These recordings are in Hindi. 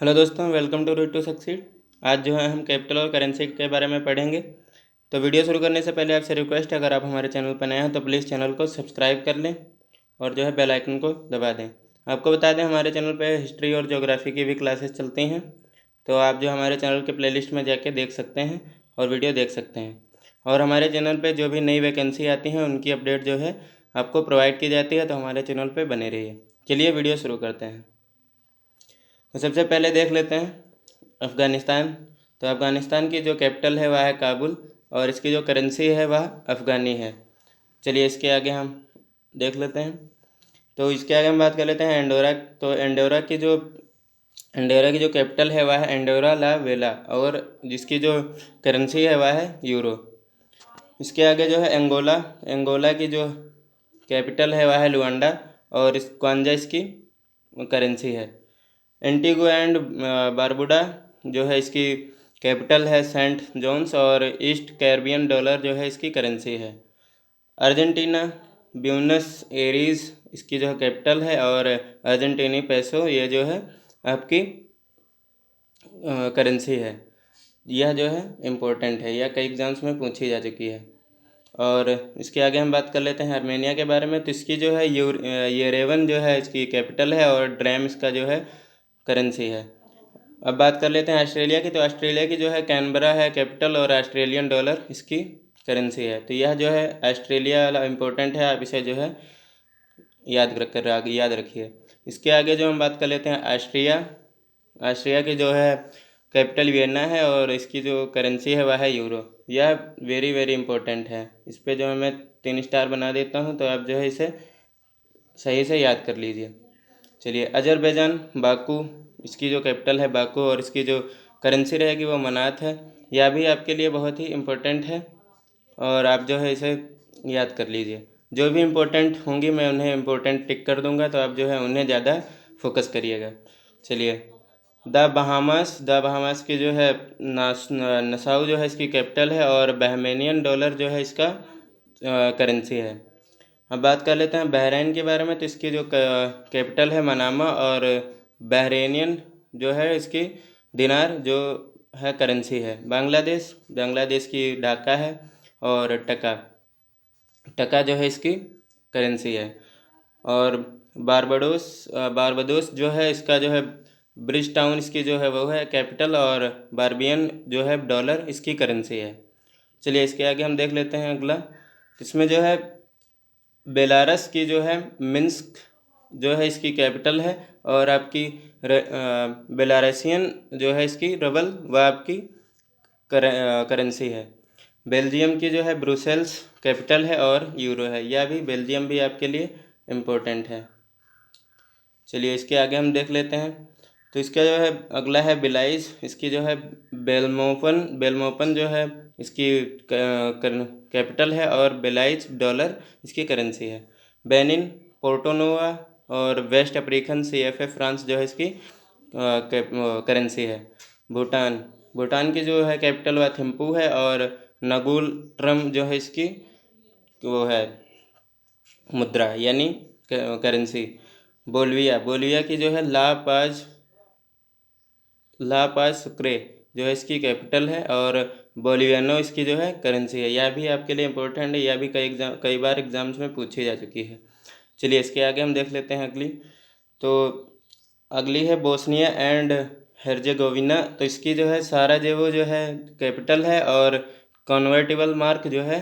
हेलो दोस्तों, welcome to route to succeed. आज जो है हम कैपिटल और करेंसी के बारे में पढ़ेंगे। तो वीडियो शुरू करने से पहले आपसे रिक्वेस्ट है, अगर आप हमारे चैनल पर नए हैं तो प्लीज़ चैनल को सब्सक्राइब कर लें और जो है बेल आइकन को दबा दें। आपको बता दें, हमारे चैनल पर हिस्ट्री और ज्योग्राफी की भी क्लासेस चलती हैं, तो आप जो हमारे चैनल के प्लेलिस्ट में जाके देख सकते हैं और वीडियो देख सकते हैं। और हमारे चैनल पर जो भी नई वैकेंसी आती हैं उनकी अपडेट जो है आपको प्रोवाइड की जाती है, तो हमारे चैनल पर बने रहिए। चलिए वीडियो शुरू करते हैं। तो सबसे पहले देख लेते हैं अफ़गानिस्तान। तो अफ़गानिस्तान की जो कैपिटल है वह है काबुल और इसकी जो करेंसी है वह अफ़गानी है। चलिए इसके आगे हम देख लेते हैं। तो इसके आगे हम बात कर लेते हैं एंडोरा। तो एंडोरा की जो कैपिटल है वह है एंडोरा ला वेला और जिसकी जो करेंसी है वह है यूरो। इसके आगे जो है एंगोला। एंगोला की जो कैपिटल है वह है लुआंडा और इस क्वांजा इसकी करेंसी है। एंटीगुआ एंड बारबुडा जो है इसकी कैपिटल है सेंट जॉन्स और ईस्ट कैरिबियन डॉलर जो है इसकी करेंसी है। अर्जेंटीना ब्यूनस एरीज इसकी जो है कैपिटल है और अर्जेंटीनी पैसो ये जो है आपकी करेंसी है। यह जो है इम्पोर्टेंट है, यह कई एग्जाम्स में पूछी जा चुकी है। और इसके आगे हम बात कर लेते हैं आर्मेनिया के बारे में। तो इसकी जो है येरेवन जो है इसकी कैपिटल है और ड्रैम इसका जो है करेंसी है। अब बात कर लेते हैं ऑस्ट्रेलिया की। तो ऑस्ट्रेलिया की जो है कैनबरा है कैपिटल और ऑस्ट्रेलियन डॉलर इसकी करेंसी है। तो यह जो है ऑस्ट्रेलिया वाला इम्पोर्टेंट है, आप इसे जो है याद रखिए। इसके आगे जो हम बात कर लेते हैं ऑस्ट्रिया। ऑस्ट्रिया की जो है कैपिटल वियना है और इसकी जो करेंसी है वह है यूरो। यह वेरी वेरी इंपॉर्टेंट है, इस पर जो है मैं 3 स्टार बना देता हूँ, तो आप जो है इसे सही से याद कर लीजिए। चलिए अजरबैजान बाकू, इसकी जो कैपिटल है बाकू और इसकी जो करेंसी रहेगी वो मनात है। यह भी आपके लिए बहुत ही इम्पोर्टेंट है और आप जो है इसे याद कर लीजिए। जो भी इम्पोर्टेंट होंगी मैं उन्हें इम्पोर्टेंट टिक कर दूंगा, तो आप जो है उन्हें ज़्यादा फोकस करिएगा। चलिए द बहामास की जो है नसाउ जो है इसकी कैपिटल है और बहमेनियन डॉलर जो है इसका करेंसी है। अब बात कर लेते हैं बहरीन के बारे में। तो इसकी जो कैपिटल है मनामा और बहरेनियन जो है इसकी दिनार जो है करेंसी है। बांग्लादेश की ढाका है और टका टका जो है इसकी करेंसी है। और बारबाडोस जो है इसका जो है ब्रिज टाउन इसकी जो है वो है कैपिटल और बारबियन जो है डॉलर इसकी करेंसी है। चलिए इसके आगे हम देख लेते हैं अगला। इसमें जो है बेलारस की जो है मिन्स्क जो है इसकी कैपिटल है और आपकी बेलारसियन जो है इसकी रबल व आपकी करेंसी है। बेल्जियम की जो है ब्रुसेल्स कैपिटल है और यूरो है। यह भी बेल्जियम भी आपके लिए इम्पोर्टेंट है। चलिए इसके आगे हम देख लेते हैं। तो इसका जो है अगला है बिलाइस। इसकी जो है बेलमोपन जो है इसकी कैपिटल है और बेलाइस डॉलर इसकी करेंसी है। बेनिन, पोर्टोनोवा और वेस्ट अफ्रीकन CFA फ्रांस जो है इसकी करेंसी है। भूटान की जो है कैपिटल वह थिम्पू है और नगुल ट्रम जो है इसकी वो है मुद्रा यानी करेंसी। बोलिविया की जो है ला पाज सुक्रे जो है इसकी कैपिटल है और बोलिवियानो इसकी जो है करेंसी है। यह भी आपके लिए इम्पोर्टेंट है, यह भी कई बार एग्जाम्स में पूछी जा चुकी है। चलिए इसके आगे हम देख लेते हैं अगली। तो अगली है बोस्निया एंड हेर्जेगोविना। तो इसकी जो है साराजेवो जो है कैपिटल है और कन्वर्टिबल मार्क जो है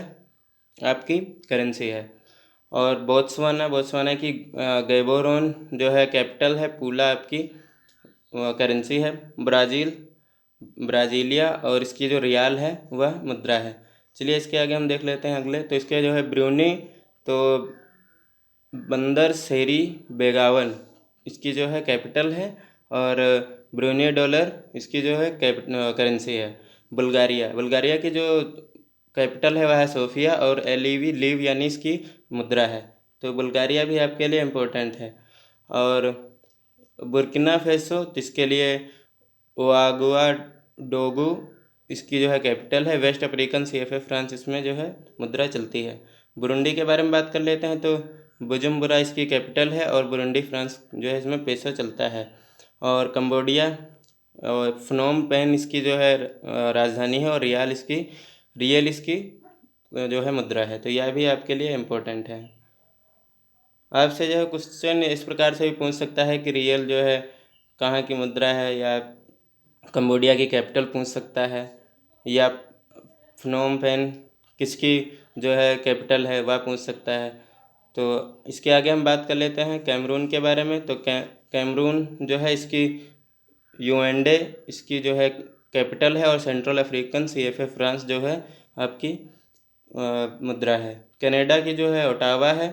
आपकी करेंसी है। और बोत्सवाना की गैबोरोन जो है कैपिटल है, पूला आपकी करेंसी है। ब्राज़ीलिया और इसकी जो रियाल है वह मुद्रा है। चलिए इसके आगे हम देख लेते हैं अगले। तो इसके जो है ब्रूनी, तो बंदर सेरी बेगावन इसकी जो है कैपिटल है और ब्रूनी डॉलर इसकी जो है करेंसी है। बुल्गारिया की जो कैपिटल है वह है सोफिया और एलिवी लीव यानी इसकी मुद्रा है। तो बुल्गारिया भी आपके लिए इम्पोर्टेंट है। और बुर्किना फेसो जिसके लिए ओआगुआडोगु इसकी जो है कैपिटल है। वेस्ट अफ्रीकन CFA फ्रांस इसमें जो है मुद्रा चलती है। बुरुंडी के बारे में बात कर लेते हैं। तो बुजुम्बुरा इसकी कैपिटल है और बुरुंडी फ्रांस जो है इसमें पैसा चलता है। और कंबोडिया और फ्नोम पेन इसकी जो है राजधानी है, और रियल इसकी जो है मुद्रा है। तो यह भी आपके लिए इम्पोर्टेंट है। आपसे जो है क्वेश्चन इस प्रकार से भी पूछ सकता है कि रियल जो है कहाँ की मुद्रा है, या कंबोडिया की कैपिटल पूछ सकता है, या फ्नोम पेन किसकी जो है कैपिटल है वह पूछ सकता है। तो इसके आगे हम बात कर लेते हैं कैमरून के बारे में। तो कैमरून जो है इसकी यूएनडे इसकी जो है कैपिटल है, और सेंट्रल अफ्रीकन सीएफए फ्रांस जो है आपकी मुद्रा है। कनाडा की जो है ओटावा है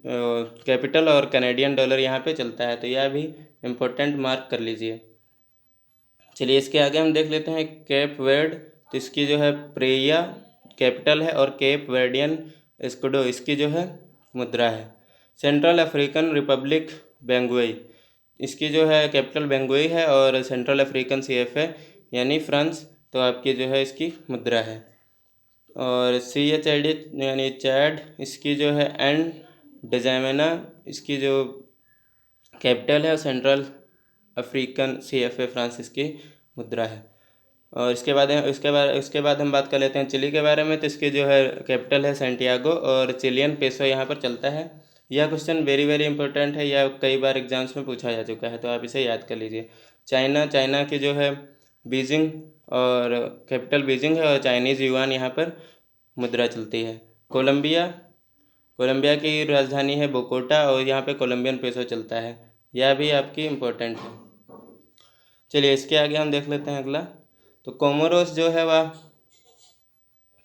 कैपिटल, और कैनेडियन डॉलर यहाँ पे चलता है। तो यह भी इम्पोर्टेंट मार्क कर लीजिए। चलिए इसके आगे हम देख लेते हैं केप वर्ड। तो इसकी जो है प्रेया कैपिटल है, और केप वर्डियन एस्कुडो इसकी जो है मुद्रा है। सेंट्रल अफ्रीकन रिपब्लिक बेंगुई इसकी जो है कैपिटल बेंगुई है, और सेंट्रल अफ्रीकन सीएफए यानी फ्रांस तो आपकी जो है इसकी मुद्रा है। और CHAD यानी चैड इसकी जो है एन डजामेना इसकी जो कैपिटल है, और सेंट्रल अफ्रीकन सीएफए फ्रांस इसकी मुद्रा है। और इसके बाद हम बात कर लेते हैं चिली के बारे में। तो इसकी जो है कैपिटल है सेंटियागो, और चिलियन पेसो यहाँ पर चलता है। यह क्वेश्चन वेरी वेरी इंपॉर्टेंट है, यह कई बार एग्जाम्स में पूछा जा चुका है, तो आप इसे याद कर लीजिए। चाइना की जो है बीजिंग, और कैपिटल बीजिंग है, और चाइनीज़ युआन यहाँ पर मुद्रा चलती है। कोलंबिया की राजधानी है बोकोटा, और यहाँ पे कोलंबियन पेसो चलता है। यह भी आपकी इम्पोर्टेंट है। चलिए इसके आगे हम देख लेते हैं अगला। तो कोमोरोस जो है वह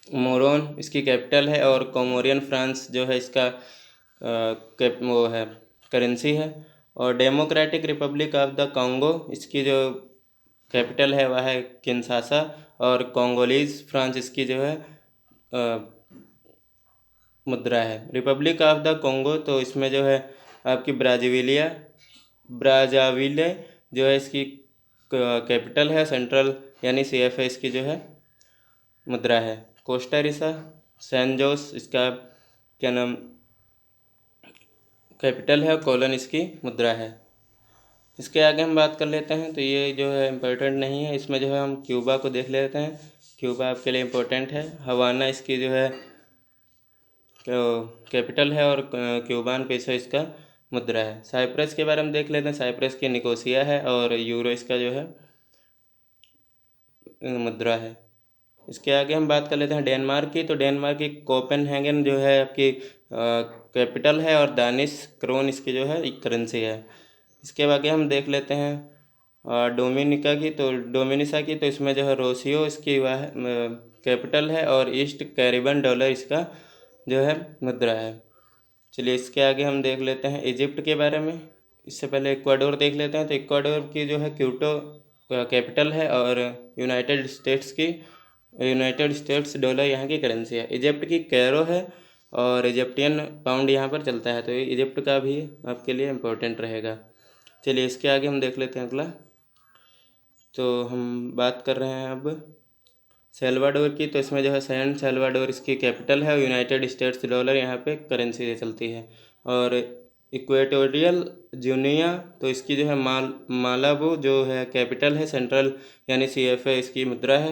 मोरोन इसकी कैपिटल है, और कोमोरियन फ्रांस जो है इसका वो है करेंसी है। और democratic Republic of the Congo इसकी जो कैपिटल है वह है किन्शासा, और कोंगोलीज फ्रांस इसकी जो है मुद्रा है। रिपब्लिक ऑफ द कॉन्गो तो इसमें जो है आपकी ब्राज़ाविले जो है इसकी कैपिटल है, सेंट्रल यानी सीएफए इसकी जो है मुद्रा है। कोस्टारिका सैन जोस इसका क्या नाम कैपिटल है, कोलन इसकी मुद्रा है। इसके आगे हम बात कर लेते हैं। तो ये जो है इम्पोर्टेंट नहीं है, इसमें जो है हम क्यूबा को देख लेते हैं। क्यूबा आपके लिए इम्पोर्टेंट है। हवाना इसकी जो है कैपिटल है, और क्यूबान पेसो इसका मुद्रा है। साइप्रस के बारे में देख लेते हैं। साइप्रस की निकोसिया है, और यूरो इसका जो है मुद्रा है। इसके आगे हम बात कर लेते हैं डेनमार्क की। तो डेनमार्क की कोपेनहेगन जो है आपकी कैपिटल है, और दानिश क्रोन इसकी जो है करेंसी है। इसके आगे हम देख लेते हैं डोमिनिसा की। तो इसमें जो है रोसियो इसकी वह कैपिटल है, और ईस्ट कैरिबन डॉलर इसका जो है मुद्रा है। चलिए इसके आगे हम देख लेते हैं इजिप्ट के बारे में। इससे पहले इक्वाडोर देख लेते हैं। तो इक्वाडोर की जो है क्यूटो कैपिटल है, और यूनाइटेड स्टेट्स डॉलर यहाँ की करेंसी है। इजिप्ट की कैरो है, और इजिप्टियन पाउंड यहाँ पर चलता है। तो ये इजिप्ट का भी आपके लिए इम्पोर्टेंट रहेगा। चलिए इसके आगे हम देख लेते हैं अगला। तो हम बात कर रहे हैं अब सेल्वाडोर की। तो इसमें जो है सैन सेल्वाडोर इसकी कैपिटल है, और यूनाइटेड स्टेट्स डॉलर यहाँ पे करेंसी चलती है। और इक्वेटोरियल गिनिया तो इसकी जो है मालाबो जो है कैपिटल है, सेंट्रल यानी सीएफए इसकी मुद्रा है।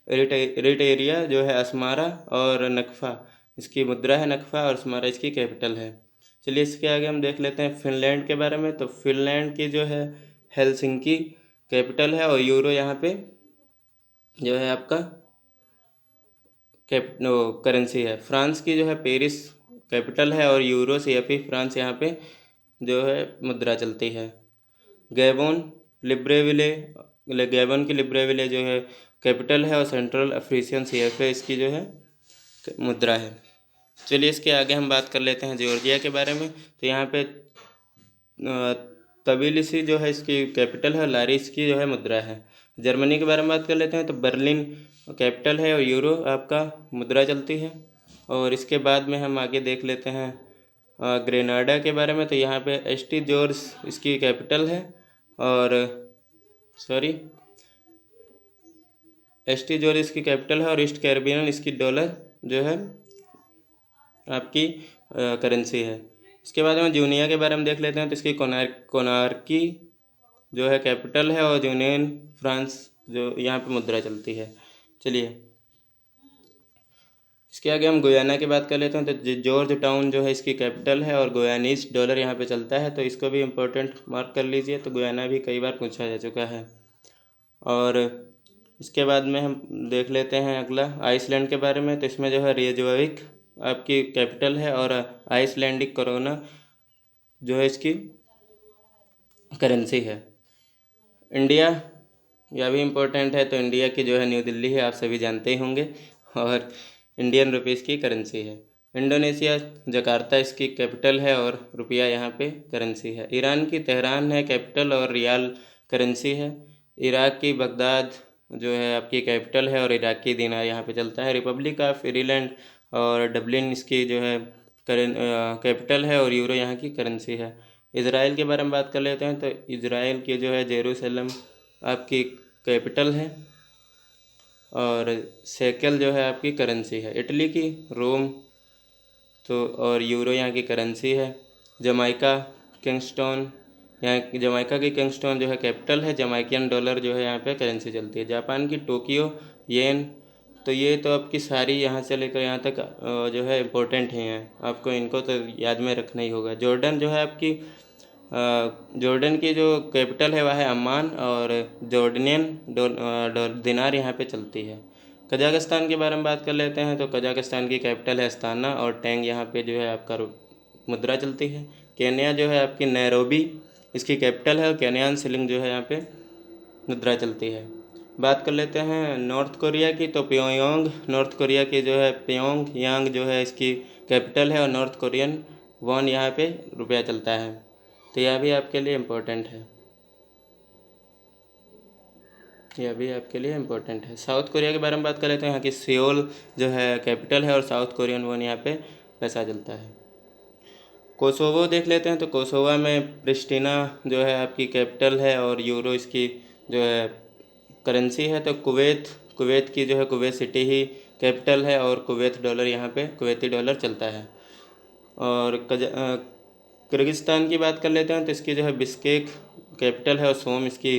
एरिट्रिया जो है अस्मारा, और नक्फा इसकी मुद्रा है नक्फा, और अस्मारा इसकी कैपिटल है। चलिए इसके आगे हम देख लेते हैं फिनलैंड के बारे में। तो फिनलैंड की जो है हेलसिंकी कैपिटल है, और यूरो यहाँ पे जो है आपका करेंसी है। फ्रांस की जो है पेरिस कैपिटल है, और यूरो सीएफई फ्रांस यहाँ पे जो है मुद्रा चलती है। गैबोन गैबोन की लिब्रेविले जो है कैपिटल है, और सेंट्रल अफ्रीकन सीएफए इसकी जो है मुद्रा है। चलिए इसके आगे हम बात कर लेते हैं जॉर्जिया के बारे में। तो यहाँ पे तबिलिसी जो है इसकी कैपिटल है, लारिस की जो है मुद्रा है। जर्मनी के बारे में बात कर लेते हैं। तो बर्लिन कैपिटल है, और यूरो आपका मुद्रा चलती है। और इसके बाद में हम आगे देख लेते हैं ग्रेनाडा के बारे में। तो यहाँ पे एस्टी जॉर्ज इसकी कैपिटल है, और एस्टी जॉर्ज इसकी कैपिटल है, और ईस्ट कैरिबियन इसकी डॉलर जो है आपकी करेंसी है। इसके बाद में जूनिया के बारे में देख लेते हैं। तो इसकी कोनार्की जो है कैपिटल है, और यूनियन फ्रांस जो यहाँ पे मुद्रा चलती है। चलिए इसके आगे हम गुयाना की बात कर लेते हैं। तो जॉर्ज टाउन जो है इसकी कैपिटल है, और गुयानीज डॉलर यहाँ पे चलता है, तो इसको भी इम्पोर्टेंट मार्क कर लीजिए। तो गुयाना भी कई बार पूछा जा चुका है। और इसके बाद में हम देख लेते हैं अगला आइसलैंड के बारे में। तो इसमें जो है रेयजवाविक आपकी कैपिटल है, और आइसलैंडिक कोरोना जो है इसकी करेंसी है। इंडिया, यह भी इम्पोर्टेंट है। तो इंडिया की जो है न्यू दिल्ली है, आप सभी जानते ही होंगे, और इंडियन रुपीज़ की करेंसी है। इंडोनेशिया जकार्ता इसकी कैपिटल है, और रुपया यहाँ पे करेंसी है। ईरान की तेहरान है कैपिटल, और रियाल करेंसी है। इराक की बगदाद जो है आपकी कैपिटल है, और इराकी दिनार यहाँ पे चलता है। रिपब्लिक ऑफ आयरलैंड और डब्लिन इसकी जो है कैपिटल है, और यूरो यहाँ की करेंसी है। इज़राइल के बारे में बात कर लेते हैं। तो इज़राइल की जो है जेरूसलम आपकी कैपिटल है, और शेकेल जो है आपकी करेंसी है। इटली की रोम, तो और यूरो यहाँ की करेंसी है। जमाइका किंगस्टन, यहाँ जमाइका की किंगस्टन जो है कैपिटल है। जमाइकन डॉलर जो है यहाँ पे करेंसी चलती है। जापान की टोक्यो येन, तो ये तो आपकी सारी यहाँ से लेकर यहाँ तक जो है इम्पोर्टेंट हैं, आपको इनको तो याद में रखना ही होगा। जॉर्डन जो है आपकी जॉर्डन की जो कैपिटल है वह है अम्मान, और जॉर्डनियन दिनार यहाँ पे चलती है। कजाकिस्तान के बारे में बात कर लेते हैं। तो कजाकिस्तान की कैपिटल है अस्ताना, और टैंग यहाँ पे जो है आपका मुद्रा चलती है। केन्या जो है आपकी नैरोबी इसकी कैपिटल है, और केन्यान शिलिंग जो है यहाँ पे मुद्रा चलती है। बात कर लेते हैं नॉर्थ कोरिया की। तो प्योंगयांग, नॉर्थ कोरिया की जो है प्योंगयांग जो है इसकी कैपिटल है, और नॉर्थ कोरियन वॉन यहाँ पे रुपया चलता है। तो यह भी आपके लिए इम्पोर्टेंट है, यह भी आपके लिए इम्पोर्टेंट है। साउथ कोरिया के बारे में बात कर लेते हैं। यहाँ की सियोल जो है कैपिटल है, और साउथ कोरियन वॉन यहाँ पे पैसा चलता है। कोसोवो देख लेते हैं। तो कोसोवा में प्रिस्टिना जो है आपकी कैपिटल है, और यूरो इसकी जो है करेंसी है। तो कुवैत की जो है कुवैत सिटी ही कैपिटल है, और कुवैत डॉलर यहाँ पे कुवैती डॉलर चलता है। और किर्गिस्तान की बात कर लेते हैं। तो इसकी जो है बिश्केक कैपिटल है, और सोम इसकी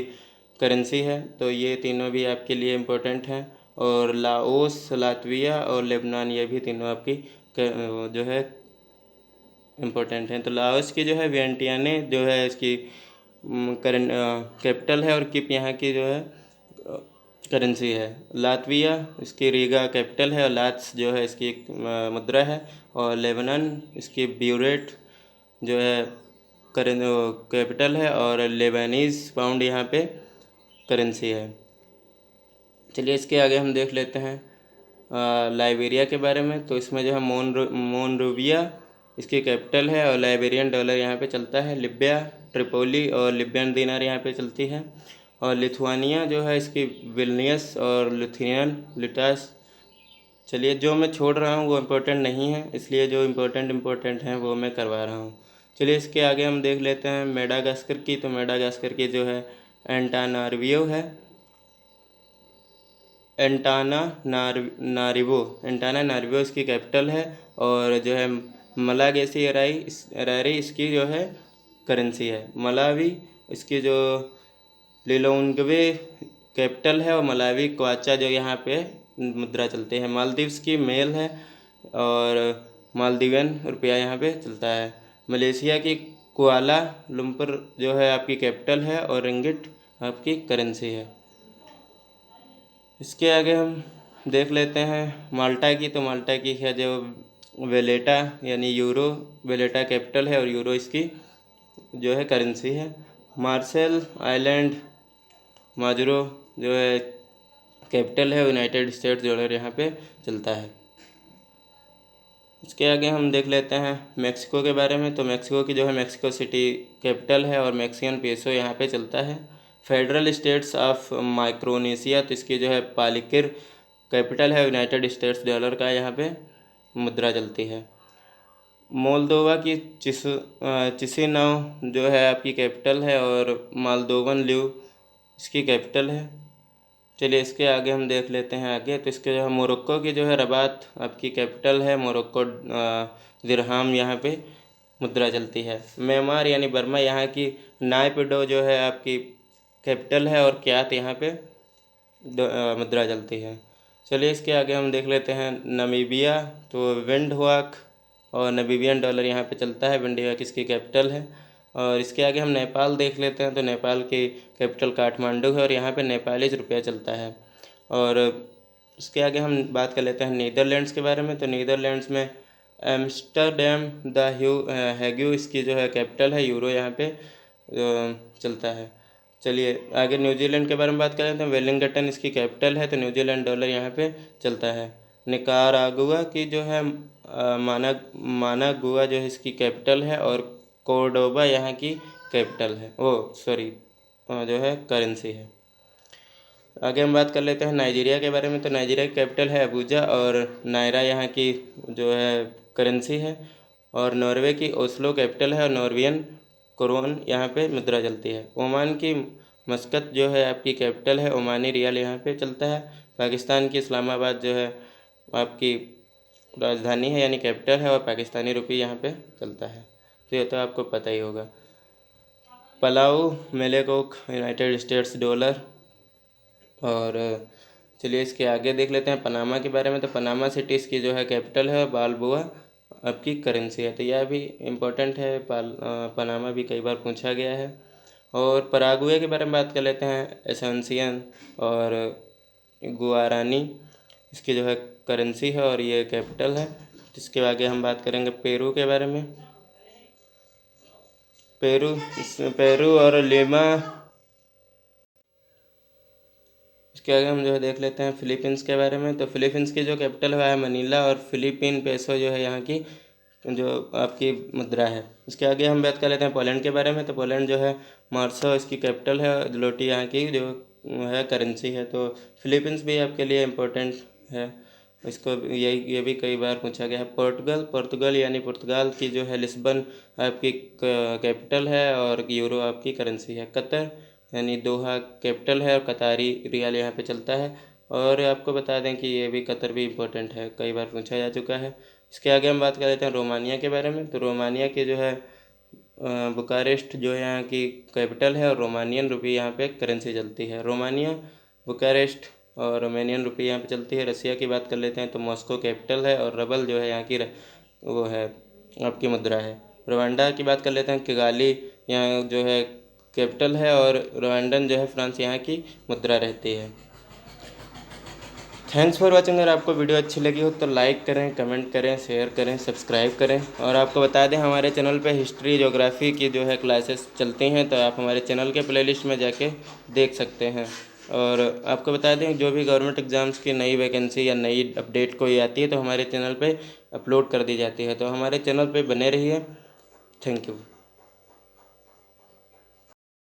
करेंसी है। तो ये तीनों भी आपके लिए इम्पोर्टेंट हैं। और लाओस, लातविया और लेबनान, ये भी तीनों आपकी जो है इम्पोर्टेंट हैं। तो लाओस की जो है वियंटियाने जो है इसकी कैपिटल है, और किप यहाँ की जो है करेंसी है। लातविया इसकी रीगा कैपिटल है, और लात्स जो है इसकी मुद्रा है। और लेबनान इसकी ब्यूरेट जो है कैपिटल है, और लेबानीज़ पाउंड यहाँ पे करेंसी है। चलिए इसके आगे हम देख लेते हैं लाइबेरिया के बारे में। तो इसमें जो है मोनरोविया इसकी कैपिटल है, और लाइबेरियन डॉलर यहाँ पे चलता है। लिबिया ट्रिपोली और लिबियन दिनार यहाँ पे चलती है। और लिथुआनिया जो है इसकी विल्नियस और लिथुआनियन लिटास। चलिए जो मैं छोड़ रहा हूँ वो इम्पोर्टेंट नहीं है, इसलिए जो इम्पोर्टेंट हैं वो मैं करवा रहा हूँ। चलिए इसके आगे हम देख लेते हैं मेडागास्कर की। तो मेडागास्कर की जो है एंटानारिवो है, एंटाना नारिवो इसकी कैपिटल है। और जो है मलागेसी एरारी इसकी जो है करेंसी है। मलावी इसकी जो लिलोंगवे कैपिटल है, और मलावी क्वाचा जो यहाँ पे मुद्रा चलते हैं। मालदीव्स की मेल है, और मालदीवियन रुपया यहाँ पे चलता है। मलेशिया की कुआला लुम्पुर जो है आपकी कैपिटल है, और रिंगिट आपकी करेंसी है। इसके आगे हम देख लेते हैं माल्टा की। तो माल्टा की है जो वेलेटा यानी यूरो, वेलेटा कैपिटल है, और यूरो इसकी जो है करेंसी है। मार्शल आइलैंड माजुरो जो है कैपिटल है, यूनाइटेड स्टेट्स डॉलर यहाँ पे चलता है। इसके आगे हम देख लेते हैं मैक्सिको के बारे में। तो मैक्सिको की जो है मैक्सिको सिटी कैपिटल है, और मैक्सिकन पेसो यहाँ पे चलता है। फेडरल स्टेट्स ऑफ माइक्रोनेशिया, तो इसकी जो है पालिकिर कैपिटल है, यूनाइटेड स्टेट्स डॉलर का यहाँ पे मुद्रा चलती है। मोल्दोवा की चिसिनाव जो है आपकी कैपिटल है, और मालदोवन ल्यू इसकी कैपिटल है। चलिए इसके आगे हम देख लेते हैं आगे। तो इसके जो है मोरक्को की जो है रबात आपकी कैपिटल है। मोरक्को दिरहाम यहाँ पे मुद्रा चलती है। म्यांमार यानी बर्मा, यहाँ की नायपिडो जो है आपकी कैपिटल है और क्यात यहाँ पे मुद्रा चलती है। चलिए इसके आगे हम देख लेते हैं नामीबिया। तो विंडहुआक और नामीबियन डॉलर यहाँ पे चलता है। विंडहुआक इसकी कैपिटल है। और इसके आगे हम नेपाल देख लेते हैं। तो नेपाल की कैपिटल काठमांडू है और यहाँ पे नेपाली रुपया चलता है। और इसके आगे हम बात कर लेते हैं नीदरलैंड्स के बारे में। तो नीदरलैंड्स में एम्स्टरडैम द हैग्यू इसकी जो है कैपिटल है। यूरो यहाँ पे चलता है। चलिए आगे न्यूजीलैंड के बारे में बात करें तो वेलिंगटन इसकी कैपिटल है। तो न्यूजीलैंड डॉलर यहाँ पे चलता है। निकारागुआ की जो है मानागुआ जो है इसकी कैपिटल है और कोर्डोबा यहाँ की कैपिटल है, जो है करेंसी है। आगे हम बात कर लेते हैं नाइजीरिया के बारे में। तो नाइजीरिया की कैपिटल है अबूजा और नायरा यहाँ की जो है करेंसी है। और नॉर्वे की ओस्लो कैपिटल है और नॉर्वियन क्रोन यहाँ पे मुद्रा चलती है। ओमान की मस्कत जो है आपकी कैपिटल है। ओमानी रियाल यहाँ पे चलता है। पाकिस्तान की इस्लामाबाद जो है आपकी राजधानी है यानी कैपिटल है और पाकिस्तानी रुपये यहाँ पे चलता है। तो ये तो आपको पता ही होगा। Palau, Melekeok, United States dollar. और चलिए इसके आगे देख लेते हैं पनामा के बारे में। तो पनामा सिटी इसकी जो है कैपिटल है और बालबोआ आपकी करेंसी है। तो यह भी इम्पोर्टेंट है। पनामा भी कई बार पूछा गया है। और पराग्वे के बारे में बात कर लेते हैं। एसेंसियन और गुआरानी इसकी जो है करेंसी है और ये कैपिटल है। इसके आगे हम बात करेंगे पेरू के बारे में। पेरू और लीमा। इसके आगे हम जो है देख लेते हैं फिलीपींस के बारे में। तो फिलीपींस की जो कैपिटल है मनीला और फिलीपीन पेसो जो है यहाँ की जो आपकी मुद्रा है। इसके आगे हम बात कर लेते हैं पोलैंड के बारे में। तो पोलैंड जो है मार्सो इसकी कैपिटल है। ज़्लोटी यहाँ की जो है करेंसी है। तो फिलीपींस भी आपके लिए इम्पोर्टेंट है। इसको ये भी कई बार पूछा गया है। पुर्तगाल यानी पुर्तगाल की जो है लिस्बन आपकी कैपिटल है और यूरो आपकी करेंसी है। कतर यानी दोहा कैपिटल है और कतारी रियाल यहाँ पे चलता है। और आपको बता दें कि ये भी कतर भी इम्पोर्टेंट है, कई बार पूछा जा चुका है। इसके आगे हम बात कर लेते हैं रोमानिया के बारे में। तो रोमानिया की जो है बुकारेस्ट जो है यहाँ की कैपिटल है और रोमानियन रुपये यहाँ पे करेंसी चलती है। रोमानिया, बुकारेस्ट और रोमानियन रुपये यहाँ पे चलती है। रसिया की बात कर लेते हैं तो मॉस्को कैपिटल है और रबल जो है यहाँ की वो है आपकी मुद्रा है। रवांडा की बात कर लेते हैं। किगाली यहाँ जो है कैपिटल है और रवांडन जो है फ्रांस यहाँ की मुद्रा रहती है। Thanks for watching. अगर आपको वीडियो अच्छी लगी हो तो लाइक करें, कमेंट करें, शेयर करें, सब्सक्राइब करें। और आपको बता दें हमारे चैनल पे हिस्ट्री ज्योग्राफी की जो है क्लासेस चलती हैं। तो आप हमारे चैनल के प्लेलिस्ट में जाके देख सकते हैं। और आपको बता दें जो भी गवर्नमेंट एग्ज़ाम्स की नई वैकेंसी या नई अपडेट कोई आती है तो हमारे चैनल पे अपलोड कर दी जाती है। तो हमारे चैनल पे बने रहिए। Thank you.